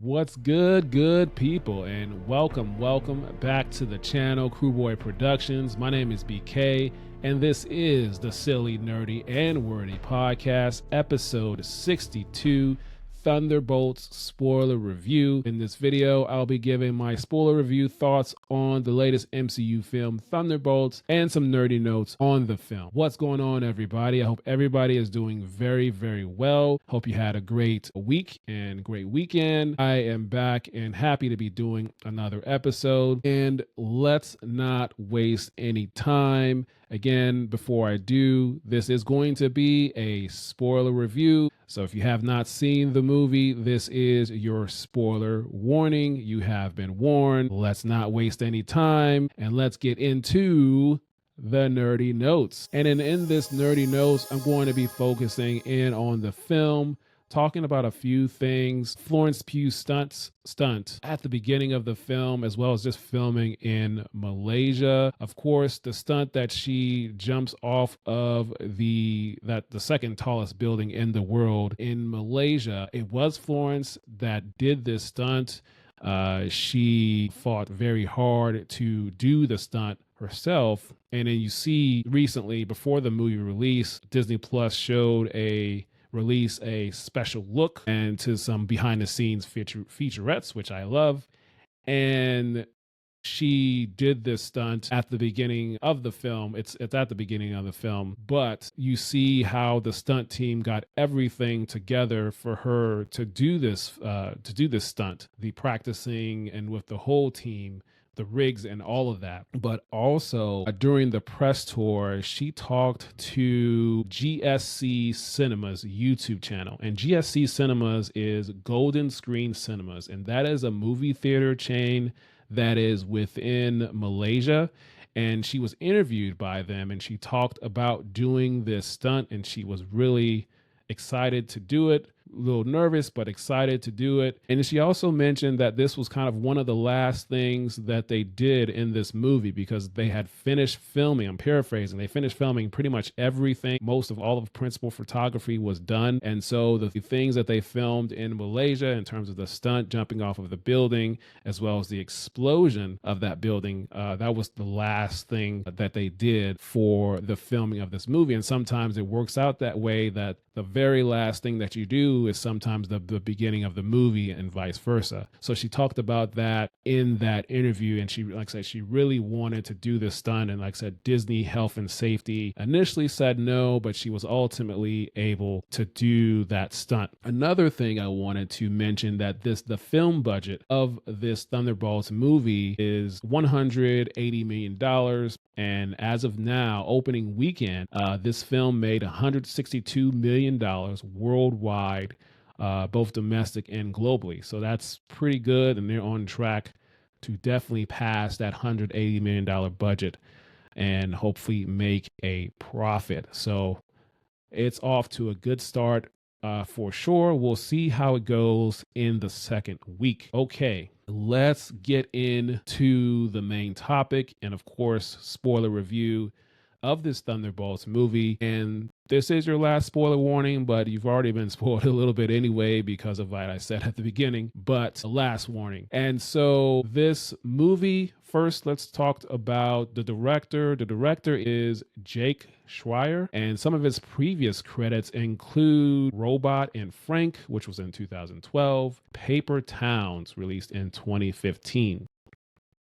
What's good people, and welcome back to the channel, Kruboy Productions. My name is BK, and this is the Silly, Nerdy, and Wordy podcast, episode 62, Thunderbolts Spoiler Review. In this video, I'll be giving my spoiler review thoughts on the latest MCU film, Thunderbolts, and some nerdy notes on the film. What's going on, everybody? I hope everybody is doing very well. Hope you had a great week and great weekend. I am back and happy to be doing another episode, and let's not waste any time. Again, before I do, this is going to be a spoiler review. So if you have not seen the movie, this is your spoiler warning. You have been warned. Let's not waste any time and let's get into the nerdy notes. And in this nerdy notes, I'm going to be focusing in on the film, talking about a few things. Florence Pugh's stunt at the beginning of the film, as well as just filming in Malaysia. Of course, the stunt that she jumps off of the second tallest building in the world in Malaysia. It was Florence that did this stunt. She fought very hard to do the stunt herself. And then you see recently, before the movie release, Disney Plus release a special look and to some behind the scenes featurettes, which I love. And she did this stunt at the beginning of the film. It's at the beginning of the film, but you see how the stunt team got everything together for her to do this stunt, the practicing and with the whole team, the rigs and all of that. But also during the press tour, she talked to GSC Cinema's YouTube channel. And GSC Cinemas is Golden Screen Cinemas, and that is a movie theater chain that is within Malaysia. And she was interviewed by them, and she talked about doing this stunt, and she was really excited to do it. A little nervous, but excited to do it. And she also mentioned that this was kind of one of the last things that they did in this movie, because they had finished filming. I'm paraphrasing. They finished filming pretty much everything. Most of all of principal photography was done. And so the things that they filmed in Malaysia in terms of the stunt jumping off of the building, as well as the explosion of that building, that was the last thing that they did for the filming of this movie. And sometimes it works out that way, that the very last thing that you do is sometimes the beginning of the movie and vice versa. So she talked about that in that interview, and she, like I said, she really wanted to do this stunt. And like I said, Disney Health and Safety initially said no, but she was ultimately able to do that stunt. Another thing I wanted to mention, that the film budget of this Thunderbolts movie is $180 million. And as of now, opening weekend, this film made $162 million worldwide, both domestic and globally. So that's pretty good, and they're on track to definitely pass that $180 million budget and hopefully make a profit. So it's off to a good start for sure. We'll see how it goes in the second week. Okay, let's get into the main topic, and of course, spoiler review of this Thunderbolts movie. And this is your last spoiler warning, but you've already been spoiled a little bit anyway because of what I said at the beginning, but the last warning. And so this movie, first, let's talk about the director. The director is Jake Schreier, and some of his previous credits include Robot and Frank, which was in 2012, Paper Towns, released in 2015.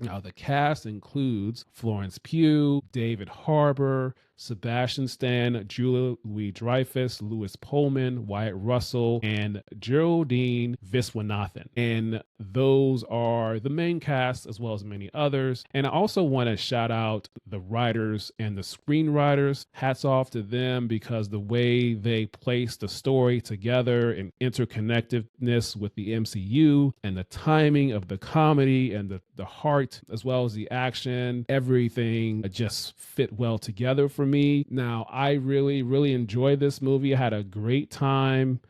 Now, the cast includes Florence Pugh, David Harbour, Sebastian Stan, Julia Louis-Dreyfus, Louis Pullman, Wyatt Russell, and Geraldine Viswanathan. And those are the main cast, as well as many others. And I also want to shout out the writers and the screenwriters. Hats off to them, because the way they place the story together and interconnectedness with the MCU, and the timing of the comedy and the heart, as well as the action, everything just fit well together for me. Now, I really enjoyed this movie. I had a great time,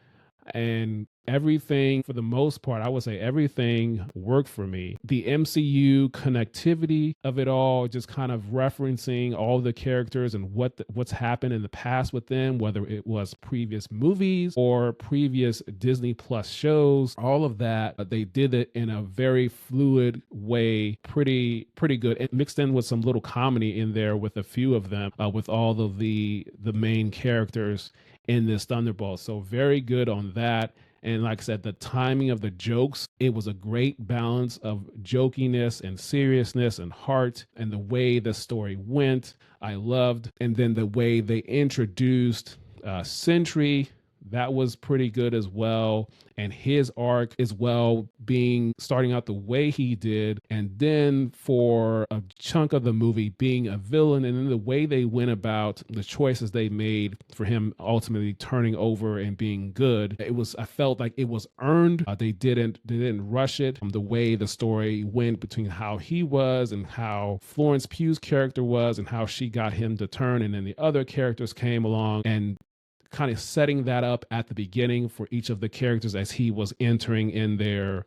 and everything, for the most part, I would say everything worked for me. The MCU connectivity of it all, just kind of referencing all the characters and what's happened in the past with them, whether it was previous movies or previous Disney Plus shows, all of that, they did it in a very fluid way, pretty good, and mixed in with some little comedy in there with a few of them, with all of the main characters in this Thunderbolt. So very good on that. And like I said, the timing of the jokes, it was a great balance of jokiness and seriousness and heart, and the way the story went, I loved. And then the way they introduced Sentry, that was pretty good as well. And his arc as well, starting out the way he did, and then for a chunk of the movie being a villain, and then the way they went about the choices they made for him ultimately turning over and being good. I felt like it was earned. They didn't rush it. The way the story went between how he was and how Florence Pugh's character was and how she got him to turn, and then the other characters came along and kind of setting that up at the beginning for each of the characters as he was entering in their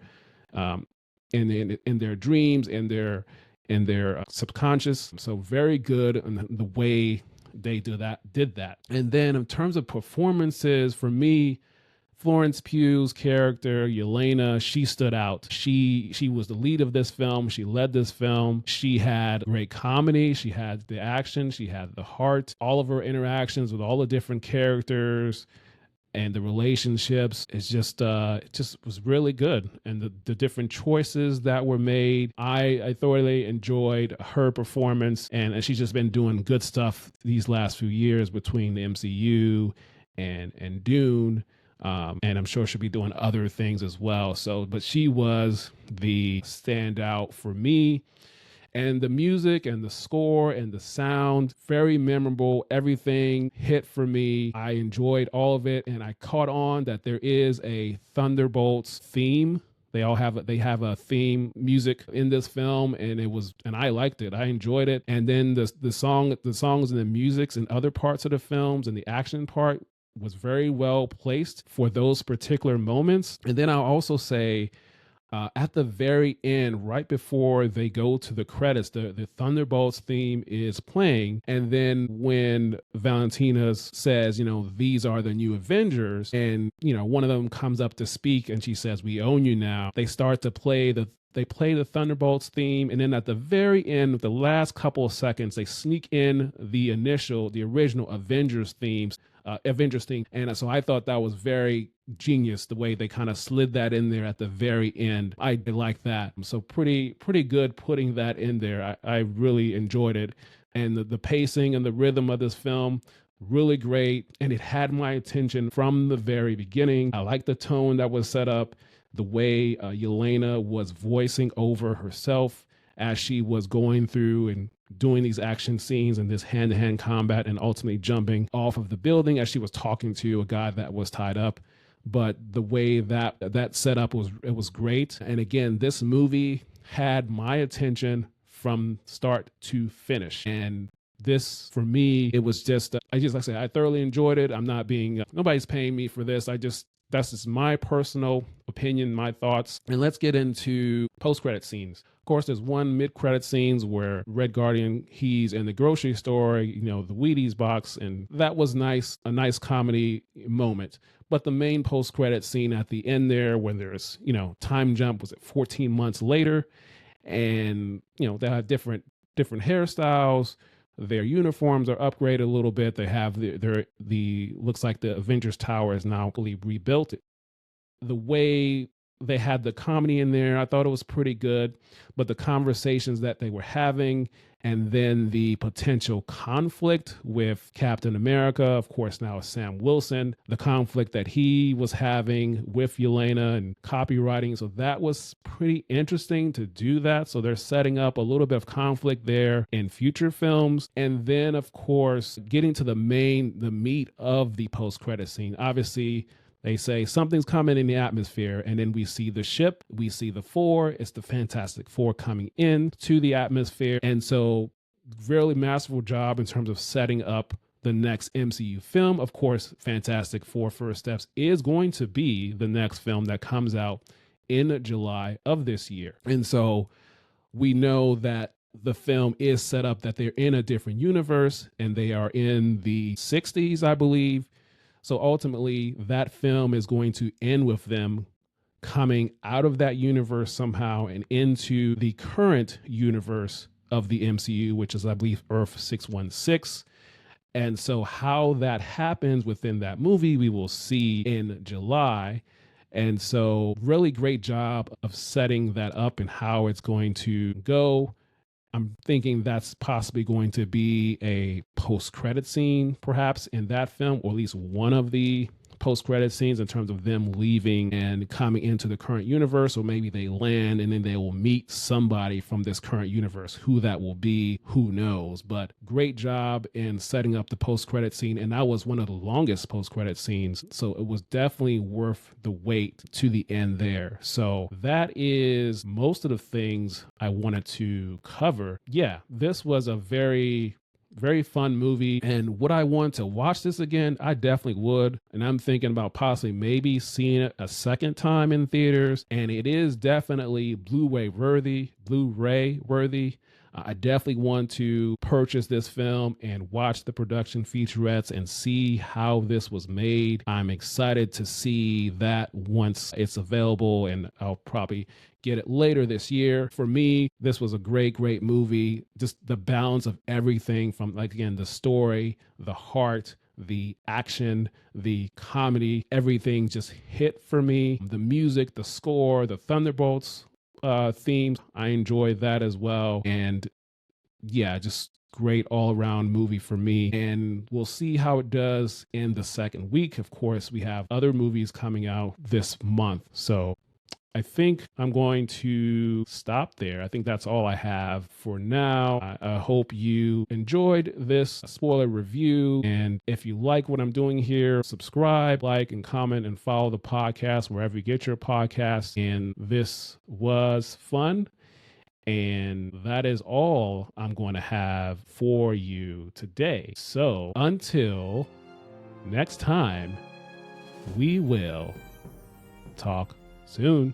in their dreams, in their subconscious. So very good in the way they did that. And then in terms of performances, for me, Florence Pugh's character, Yelena, she stood out. She was the lead of this film. She led this film. She had great comedy. She had the action. She had the heart. All of her interactions with all the different characters and the relationships, it just was really good. And the different choices that were made, I thoroughly enjoyed her performance. And she's just been doing good stuff these last few years between the MCU and Dune. And I'm sure she'll be doing other things as well. But she was the standout for me. And the music and the score and the sound, very memorable. Everything hit for me. I enjoyed all of it. And I caught on that there is a Thunderbolts theme. They have a theme music in this film, and I liked it. I enjoyed it. And then the songs and the musics in other parts of the films and the action part was very well placed for those particular moments. And then I'll also say, at the very end, right before they go to the credits, the Thunderbolts theme is playing. And then when Valentina says, these are the new Avengers, and, one of them comes up to speak and she says, we own you now. They start to play the Thunderbolts theme, and then at the very end, the last couple of seconds, they sneak in the original Avengers theme. And so I thought that was very genius, the way they kind of slid that in there at the very end. I like that. So pretty good putting that in there. I really enjoyed it. And the pacing and the rhythm of this film, really great. And it had my attention from the very beginning. I like the tone that was set up, the way Yelena was voicing over herself as she was going through and doing these action scenes and this hand-to-hand combat, and ultimately jumping off of the building as she was talking to a guy that was tied up. But the way that setup was great. And again, this movie had my attention from start to finish. And this, for me, it was just, like I said, I thoroughly enjoyed it. I'm not being, nobody's paying me for this. That's just my personal opinion, my thoughts. And let's get into post-credit scenes. Of course, there's one mid-credit scenes where Red Guardian, he's in the grocery store, the Wheaties box, and that was nice, a nice comedy moment. But the main post-credit scene at the end there, when there's, time jump, was it 14 months later? And, they have different hairstyles. Their uniforms are upgraded a little bit. They have looks like the Avengers Tower is now fully rebuilt. The way they had the comedy in there, I thought it was pretty good. But the conversations that they were having, and then the potential conflict with Captain America, of course, now Sam Wilson, the conflict that he was having with Yelena and copywriting. So that was pretty interesting to do that. So they're setting up a little bit of conflict there in future films. And then, of course, getting to the meat of the post-credit scene. Obviously, they say something's coming in the atmosphere, and then we see the ship, we see the Four. It's the Fantastic Four coming in to the atmosphere. And so really masterful job in terms of setting up the next MCU film. Of course, Fantastic Four First Steps is going to be the next film that comes out in July of this year. And so we know that the film is set up that they're in a different universe and they are in the 60s, I believe. So ultimately, that film is going to end with them coming out of that universe somehow and into the current universe of the MCU, which is, I believe, Earth 616. And so how that happens within that movie, we will see in July. And so really great job of setting that up and how it's going to go. I'm thinking that's possibly going to be a post-credit scene, perhaps, in that film, or at least one of the post-credit scenes in terms of them leaving and coming into the current universe, or maybe they land and then they will meet somebody from this current universe. Who that will be, who knows? But great job in setting up the post-credit scene, and that was one of the longest post-credit scenes, so it was definitely worth the wait to the end there. So that is most of the things I wanted to cover. Yeah, this was a very fun movie. And would I want to watch this again? I definitely would. And I'm thinking about possibly maybe seeing it a second time in theaters. And it is definitely Blu-ray worthy. I definitely want to purchase this film and watch the production featurettes and see how this was made. I'm excited to see that once it's available, and I'll probably get it later this year. For me, this was a great movie. Just the balance of everything from, like, again, the story, the heart, the action, the comedy, everything just hit for me. The music, the score, the Thunderbolts themes, I enjoyed that as well. And yeah, just great all around movie for me. And we'll see how it does in the second week. Of course, we have other movies coming out this month. So I think I'm going to stop there. I think that's all I have for now. I hope you enjoyed this spoiler review. And if you like what I'm doing here, subscribe, like, and comment, and follow the podcast wherever you get your podcasts. And this was fun. And that is all I'm going to have for you today. So until next time, we will talk soon.